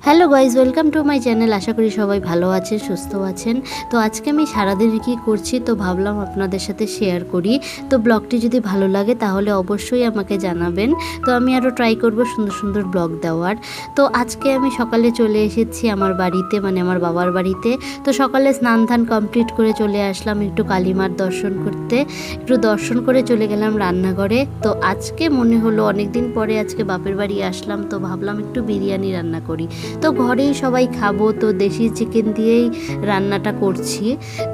Hello guys, welcome to my channel. আশা করি সবাই ভালো আছেন, সুস্থ আছেন। তো আজকে আমি সারাদিন কী করছি তো ভাবলাম আপনাদের সাথে শেয়ার করি। তো ব্লগটি যদি ভালো লাগে তাহলে অবশ্যই আমাকে জানাবেন। তো আমি আরও ট্রাই করব সুন্দর সুন্দর ব্লগ দেওয়ার। তো আজকে আমি সকালে চলে এসেছি আমার বাড়িতে, মানে আমার বাবার বাড়িতে। তো সকালে স্নান ধান কমপ্লিট করে চলে আসলাম একটু কালীমার দর্শন করতে। একটু দর্শন করে চলে গেলাম রান্নাঘরে। তো আজকে মনে হলো অনেকদিন পরে আজকে বাপের বাড়ি আসলাম, তো ভাবলাম একটু বিরিয়ানি রান্না করি। তো ঘরেই সবাই খাবো, তো দেশি চিকেন দিয়েই রান্নাটা করছি।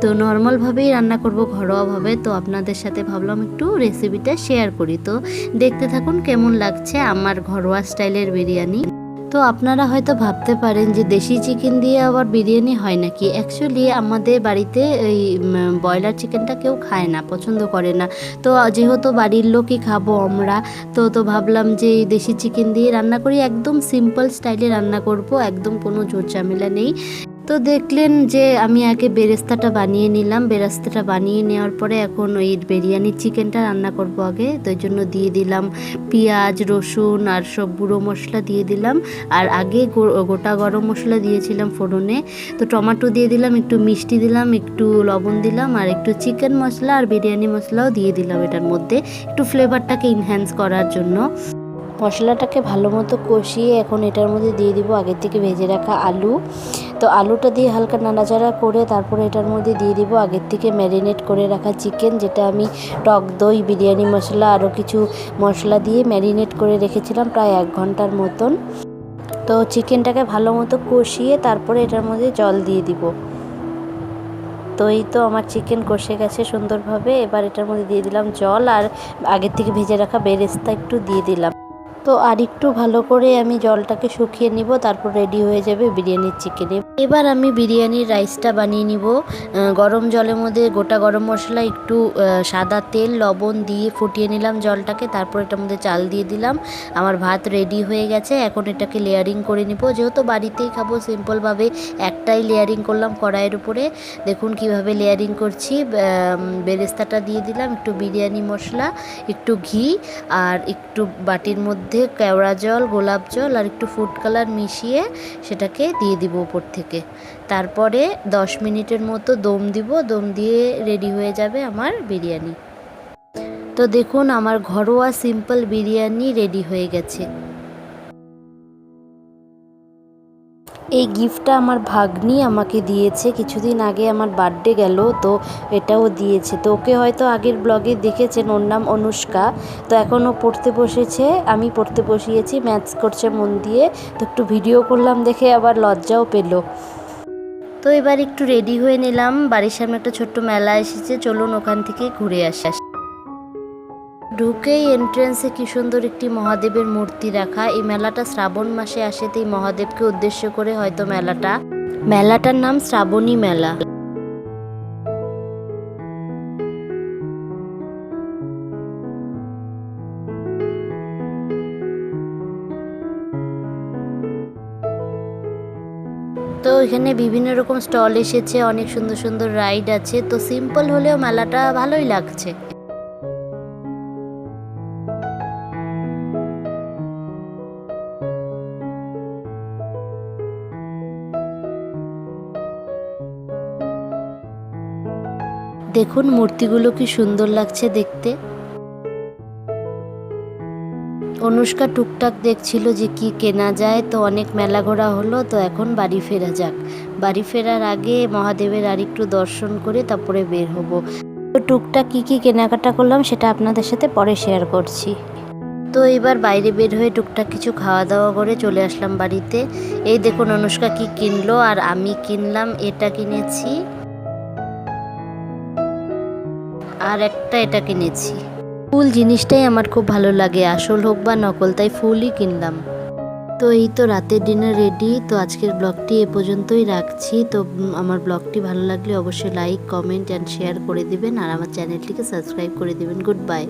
তো নর্মালভাবেই রান্না করব, ঘরোয়াভাবে। তো আপনাদের সাথে ভাবলাম একটু রেসিপিটা শেয়ার করি। তো দেখতে থাকুন কেমন লাগছে আমার ঘরোয়া স্টাইলের বিরিয়ানি। তো আপনারা হয়তো ভাবতে পারেন যে দেশি চিকেন দিয়ে আবার বিরিয়ানি হয় নাকি। অ্যাকচুয়ালি আমাদের বাড়িতে এই ব্রয়লার চিকেনটা কেউ খায় না, পছন্দ করে না। তো যেহেতু বাড়ির লোকই খাবো আমরা, তো ভাবলাম যে এই দেশি চিকেন দিয়ে রান্না করি। একদম সিম্পল স্টাইলে রান্না করব, একদম কোনো ঝোর ঝামেলা নেই। তো দেখলেন যে আমি আগে বেরেস্তাটা বানিয়ে নিলাম। বেরেস্তাটা বানিয়ে নেওয়ার পরে এখন ওই বিরিয়ানির চিকেনটা রান্না করব আগে। তো এই জন্য দিয়ে দিলাম পেঁয়াজ, রসুন আর সব গুঁড়ো মশলা দিয়ে দিলাম। আর আগে গোটা গরম মশলা দিয়েছিলাম ফোড়নে। তো টমেটো দিয়ে দিলাম, একটু মিষ্টি দিলাম, একটু লবণ দিলাম, আর একটু চিকেন মশলা আর বিরিয়ানি মশলাও দিয়ে দিলাম এটার মধ্যে, একটু ফ্লেভারটাকে ইনহ্যান্স করার জন্য। মশলাটাকে ভালো মতো কষিয়ে এখন এটার মধ্যে দিয়ে দিব আগের থেকে ভেজে রাখা আলু। তো আলুটা দিয়ে হালকা নাড়াচাড়া করে তারপরে এটার মধ্যে দিয়ে দিব আগের থেকে ম্যারিনেট করে রাখা চিকেন, যেটা আমি টক দই, বিরিয়ানি মশলা আরও কিছু মশলা দিয়ে ম্যারিনেট করে রেখেছিলাম প্রায় 1 ঘন্টার মতন। তো চিকেনটাকে ভালো মতো কষিয়ে তারপরে এটার মধ্যে জল দিয়ে দিব। তো এই তো আমার চিকেন কষে গেছে সুন্দরভাবে। এবার এটার মধ্যে দিয়ে দিলাম জল, আর আগের থেকে ভেজে রাখা বেরেস্তা একটু দিয়ে দিলাম। তো আর একটু ভালো করে আমি জলটাকে শুকিয়ে নিব, তারপর রেডি হয়ে যাবে বিরিয়ানির চিকেন। এবার আমি বিরিয়ানির রাইসটা বানিয়ে নিব। গরম জলের মধ্যে গোটা গরম মশলা, একটু সাদা তেল, লবণ দিয়ে ফুটিয়ে নিলাম জলটাকে। তারপর এটার মধ্যে চাল দিয়ে দিলাম। আমার ভাত রেডি হয়ে গেছে। এখন এটাকে লেয়ারিং করে নিব। যেহেতু বাড়িতেই খাবো সিম্পলভাবে একটাই লেয়ারিং করলাম কড়াইয়ের উপরে। দেখুন কিভাবে লেয়ারিং করছি। বেরেস্তাটা দিয়ে দিলাম, একটু বিরিয়ানি মশলা, একটু ঘি, আর একটু বাটির মধ্যে কেওড়া জল, গোলাপ জল আর একটু ফুড কালার মিশিয়ে সেটাকে দিয়ে দিব উপর থেকে। তারপরে 10 মিনিটের মতো দম দিব। দম দিয়ে রেডি হয়ে যাবে আমার বিরিয়ানি। তো দেখুন আমার ঘরোয়া সিম্পল বিরিয়ানি রেডি হয়ে গেছে। এই গিফটটা আমার ভাগ্নি আমাকে দিয়েছে কিছুদিন আগে, আমার বার্থডে গেল, তো এটাও দিয়েছে। তো ওকে হয়তো আগের ব্লগে দেখেছেন, ওর নাম অনুষ্কা। তো এখন ও পড়তে বসেছে, আমি পড়তে বসিয়েছি, ম্যাথস করছে মন দিয়ে। তো একটু ভিডিও করলাম দেখে আবার লজ্জাও পেল। তো এবার একটু রেডি হয়ে নিলাম। বাড়ির সামনে একটা ছোট্ট মেলা এসেছে, চলুন ওখান থেকে ঘুরে আসি। ঢুকেই এন্ট্রেন্সে কি সুন্দর একটি মহাদেবের মূর্তি রাখা। এই মেলাটা শ্রাবণ মাসে আসে, তো এই মহাদেবকে উদ্দেশ্য করে হয়তো মেলাটার নাম শ্রাবণী মেলা। তো এখানে বিভিন্ন রকম স্টল এসেছে, অনেক সুন্দর সুন্দর রাইড আছে। তো সিম্পল হলেও মেলাটা ভালোই লাগছে। দেখুন মূর্তিগুলো কি সুন্দর লাগছে দেখতে। অনুষ্কা টুকটাক দেখছিল যে কি কেনা যায়। তো অনেক মেলা ঘোরা হলো, তো এখন বাড়ি ফেরা যাক। বাড়ি ফেরার আগে মহাদেবের আর একটু দর্শন করে তারপরে বের হব। তো টুকটাক কি কেনাকাটা করলাম সেটা আপনাদের সাথে পরে শেয়ার করছি। তো এবার বাইরে বের হয়ে টুকটাক কিছু খাওয়া দাওয়া করে চলে আসলাম বাড়িতে। এই দেখুন অনুষ্কা কি কিনলো, আর আমি কিনলাম, এটা কিনেছি আর একটা এটা কিনেছি। ফুল জিনিসটাই আমার খুব ভালো লাগে, আসল হোক বা নকল, তাই ফুলই কিনলাম। তো এই তো রাতের ডিনার রেডি। তো আজকের ব্লগটি এ পর্যন্তই রাখছি। তো আমার ব্লগটি ভালো লাগলে অবশ্যই লাইক, কমেন্ট অ্যান্ড শেয়ার করে দিবেন, আর আমার চ্যানেলটিকে সাবস্ক্রাইব করে দিবেন। Good bye.